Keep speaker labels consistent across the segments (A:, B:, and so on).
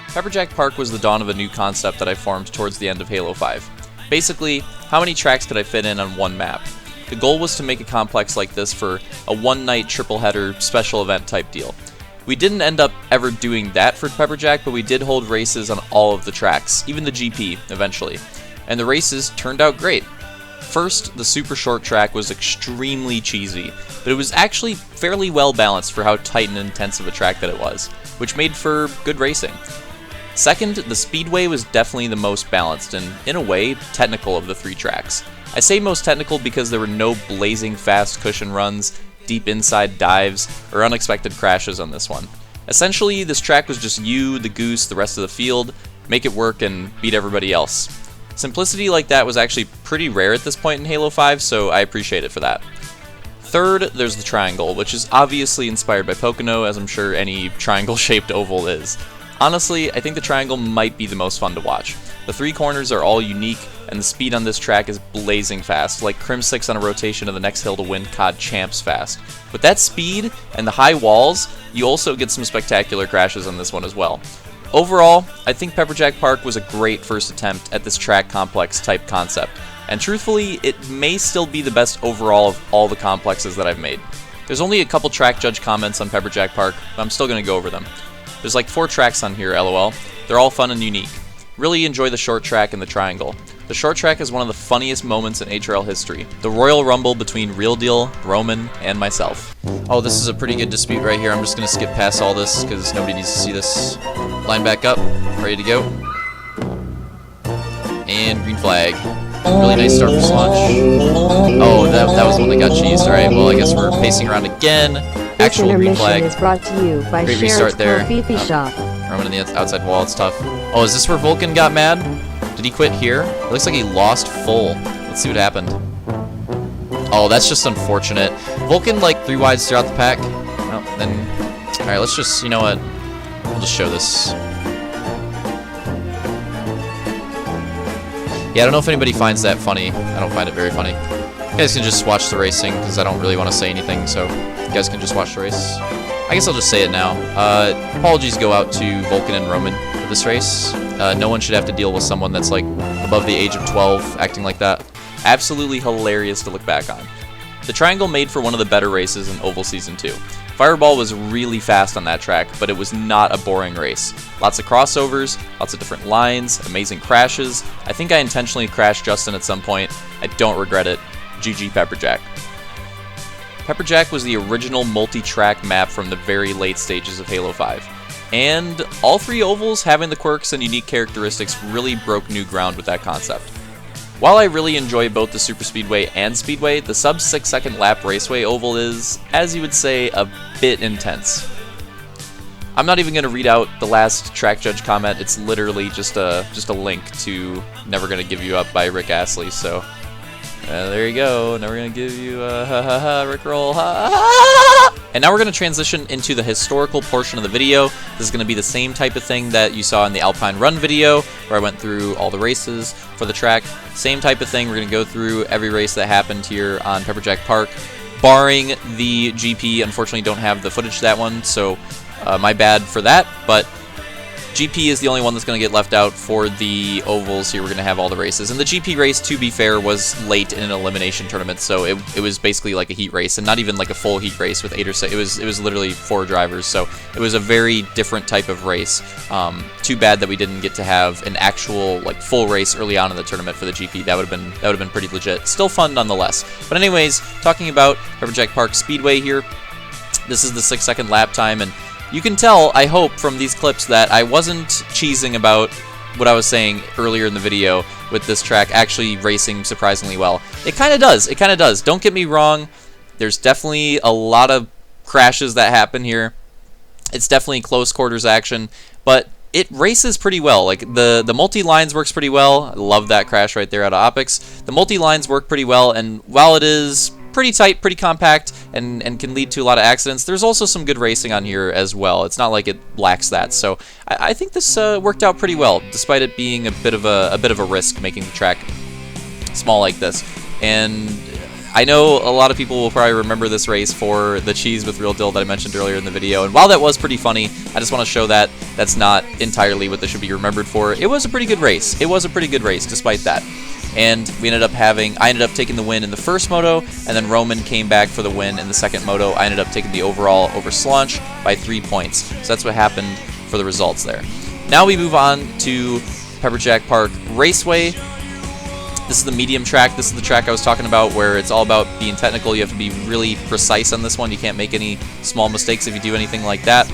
A: Pepperjack Park was the dawn of a new concept that I formed towards the end of Halo 5. Basically, how many tracks could I fit in on one map? The goal was to make a complex like this for a one-night triple-header special event type deal. We didn't end up ever doing that for Pepperjack, but we did hold races on all of the tracks, even the GP, eventually. And the races turned out great. First, the super short track was extremely cheesy, but it was actually fairly well balanced for how tight and intense of a track that it was, which made for good racing. Second, the Speedway was definitely the most balanced and, in a way, technical of the three tracks. I say most technical because there were no blazing fast cushion runs, deep inside dives, or unexpected crashes on this one. Essentially, this track was just you, the Goose, the rest of the field, make it work and beat everybody else. Simplicity like that was actually pretty rare at this point in Halo 5, so I appreciate it for that. Third, there's the triangle, which is obviously inspired by Pocono, as I'm sure any triangle-shaped oval is. Honestly, I think the triangle might be the most fun to watch. The three corners are all unique, and the speed on this track is blazing fast, like Crim 6 on a rotation of the next hill to win COD Champs fast. With that speed and the high walls, you also get some spectacular crashes on this one as well. Overall, I think Pepperjack Park was a great first attempt at this track complex type concept, and truthfully, it may still be the best overall of all the complexes that I've made. There's only a couple track judge comments on Pepperjack Park, but I'm still going to go over them. There's like 4 tracks on here, lol. They're all fun and unique. Really enjoy the short track and the triangle. The short track is one of the funniest moments in HRL history. The Royal Rumble between Real Deal, Roman, and myself. Oh, this is a pretty good dispute right here. I'm just going to skip past all this because nobody needs to see this. Line back up. Ready to go. And green flag. Really nice start for Slunch. Oh, that was the one that got cheesed. Alright, well I guess we're pacing around again. Actual green flag.
B: Is brought to you by
A: Great restart there.
B: Shop.
A: Roman in the outside wall, it's tough. Oh, is this where Vulcan got mad? Did he quit here? It looks like he lost full. Let's see what happened. Oh, that's just unfortunate. Vulcan, like, 3 wides throughout the pack. Well, then... Alright, let's just, you know what? We'll just show this. Yeah, I don't know if anybody finds that funny. I don't find it very funny. You guys can just watch the racing, because I don't really want to say anything, so you guys can just watch the race. I guess I'll just say it now. Apologies go out to Vulcan and Roman for this race. No one should have to deal with someone that's like above the age of 12 acting like that. Absolutely hilarious to look back on. The triangle made for one of the better races in Oval Season 2. Fireball was really fast on that track, but it was not a boring race. Lots of crossovers, lots of different lines, amazing crashes. I think I intentionally crashed Justin at some point. I don't regret it. GG Pepperjack. Pepperjack was the original multi-track map from the very late stages of Halo 5. And all 3 ovals having the quirks and unique characteristics really broke new ground with that concept. While I really enjoy both the Super Speedway and Speedway, the sub 6 second lap Raceway oval is, as you would say, a bit intense. I'm not even going to read out the last track judge comment. It's literally just a link to Never Gonna Give You Up by Rick Astley, so there you go. Never gonna give you a Rickroll. And now we're going to transition into the historical portion of the video. This is going to be the same type of thing that you saw in the Alpine Run video, where I went through all the races for the track. Same type of thing. We're going to go through every race that happened here on Pepperjack Park, barring the GP. Unfortunately, don't have the footage of that one, so my bad for that, but GP is the only one that's going to get left out for the ovals. Here we're going to have all the races. And the GP race, to be fair, was late in an elimination tournament, so it was basically like a heat race, and not even like a full heat race with 8 or 6. It was literally 4 drivers, so it was a very different type of race. Too bad that we didn't get to have an actual like full race early on in the tournament for the GP. That would have been pretty legit. Still fun nonetheless. But anyways, talking about Pepperjack Park Speedway here. This is the 6 second lap time, and you can tell, I hope, from these clips that I wasn't cheesing about what I was saying earlier in the video with this track actually racing surprisingly well. It kind of does. Don't get me wrong. There's definitely a lot of crashes that happen here. It's definitely close quarters action, but it races pretty well. Like the multi-lines works pretty well. I love that crash right there out of Opix. The multi-lines work pretty well, and while it is pretty tight, pretty compact, and can lead to a lot of accidents, there's also some good racing on here as well. It's not like it lacks that. So I think this worked out pretty well, despite it being a bit of a risk making the track small like this. And I know a lot of people will probably remember this race for the cheese with real dill that I mentioned earlier in the video, and while that was pretty funny, I just want to show that that's not entirely what this should be remembered for. It was a pretty good race. It was a pretty good race despite that. And I ended up taking the win in the first moto, and then Roman came back for the win in the second moto. I ended up taking the overall over Slunch by 3 points. So that's what happened for the results there. Now we move on to Pepperjack Park Raceway. This is the medium track. This is the track I was talking about where it's all about being technical. You have to be really precise on this one. You can't make any small mistakes if you do anything like that.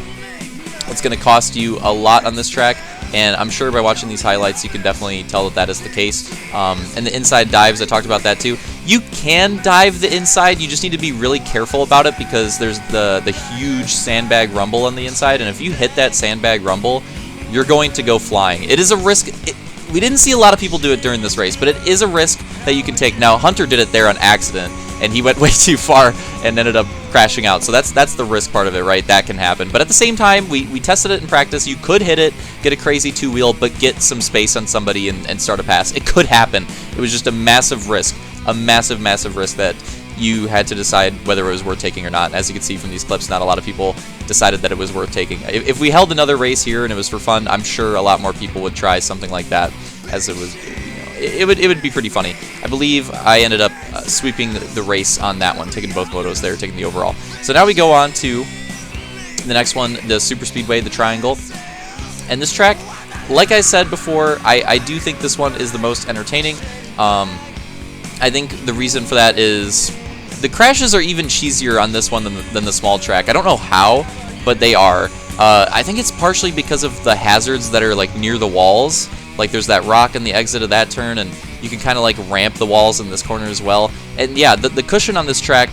A: It's going to cost you a lot on this track, and I'm sure by watching these highlights you can definitely tell that that is the case. And the inside dives, I talked about that too. You can dive the inside, you just need to be really careful about it because there's the huge sandbag rumble on the inside, and if you hit that sandbag rumble, you're going to go flying. It is a risk. We didn't see a lot of people do it during this race, but it is a risk that you can take. Now, Hunter did it there on accident, and he went way too far and ended up crashing out. So that's the risk part of it, right? That can happen. But at the same time, we tested it in practice. You could hit it, get a crazy two-wheel, but get some space on somebody and start a pass. It could happen. It was just a massive risk, a massive, massive risk that you had to decide whether it was worth taking or not. As you can see from these clips, not a lot of people decided that it was worth taking. If we held another race here and it was for fun, I'm sure a lot more people would try something like that, as it was, it would be pretty funny. I believe I ended up sweeping the race on that one, taking both motos there, taking the overall. So now we go on to the next one, the Super Speedway, the Triangle. And this track, like I said before, I do think this one is the most entertaining. I think the reason for that is the crashes are even cheesier on this one than the small track. I don't know how, but they are. I think it's partially because of the hazards that are like near the walls. Like there's that rock in the exit of that turn, and you can kind of like ramp the walls in this corner as well. And yeah, the cushion on this track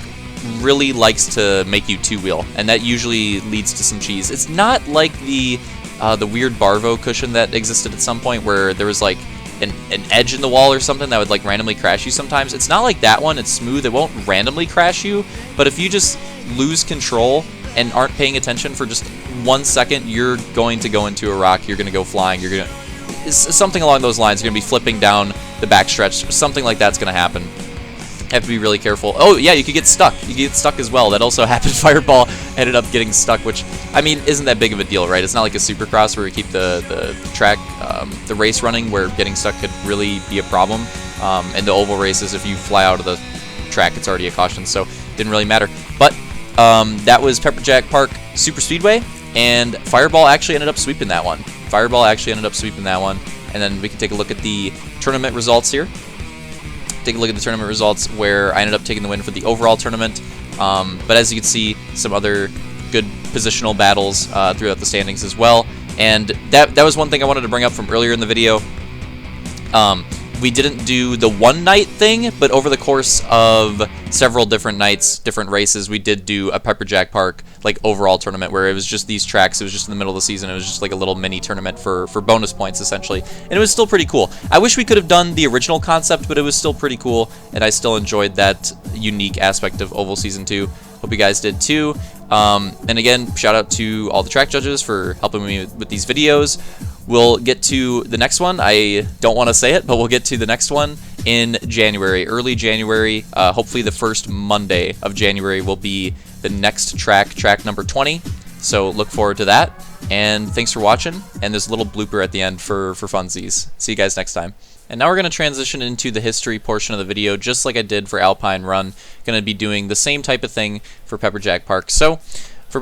A: really likes to make you two-wheel, and that usually leads to some cheese. It's not like the weird Barvo cushion that existed at some point where there was like an edge in the wall or something that would like randomly crash you sometimes. It's not like that one. It's smooth. It won't randomly crash you, but if you just lose control and aren't paying attention for just 1 second, you're going to go into a rock. You're going to go flying. You're going to something along those lines. You're going to be flipping down the backstretch. Something like that's going to happen. Have to be really careful. Oh yeah, you could get stuck. You could get stuck as well. That also happened. Fireball ended up getting stuck, which, I mean, isn't that big of a deal, right? It's not like a Supercross where we keep the track, the race running, where getting stuck could really be a problem. And the oval races, if you fly out of the track, it's already a caution, so it didn't really matter. But that was Pepperjack Park Super Speedway, and Fireball actually ended up sweeping that one. And then we can take a look at the tournament results here. Take a look at the tournament results where I ended up taking the win for the overall tournament. But as you can see, some other good positional battles throughout the standings as well. And that was one thing I wanted to bring up from earlier in the video. We didn't do the one night thing, but over the course of several different nights, different races, we did do a Pepperjack Park like overall tournament where it was just these tracks. It was just in the middle of the season. It was just like a little mini tournament for bonus points essentially, and it was still pretty cool. I wish we could have done the original concept, but it was still pretty cool, and I still enjoyed that unique aspect of Oval Season 2. Hope you guys did too. And again, shout out to all the track judges for helping me with these videos. We'll get to the next one. I don't want to say it, but we'll get to the next one in January, early January. Hopefully the first Monday of January will be the next track number 20. So look forward to that. And thanks for watching. And there's a little blooper at the end for funsies. See you guys next time. And now we're going to transition into the history portion of the video, just like I did for Alpine Run. Going to be doing the same type of thing for Pepperjack Park. So for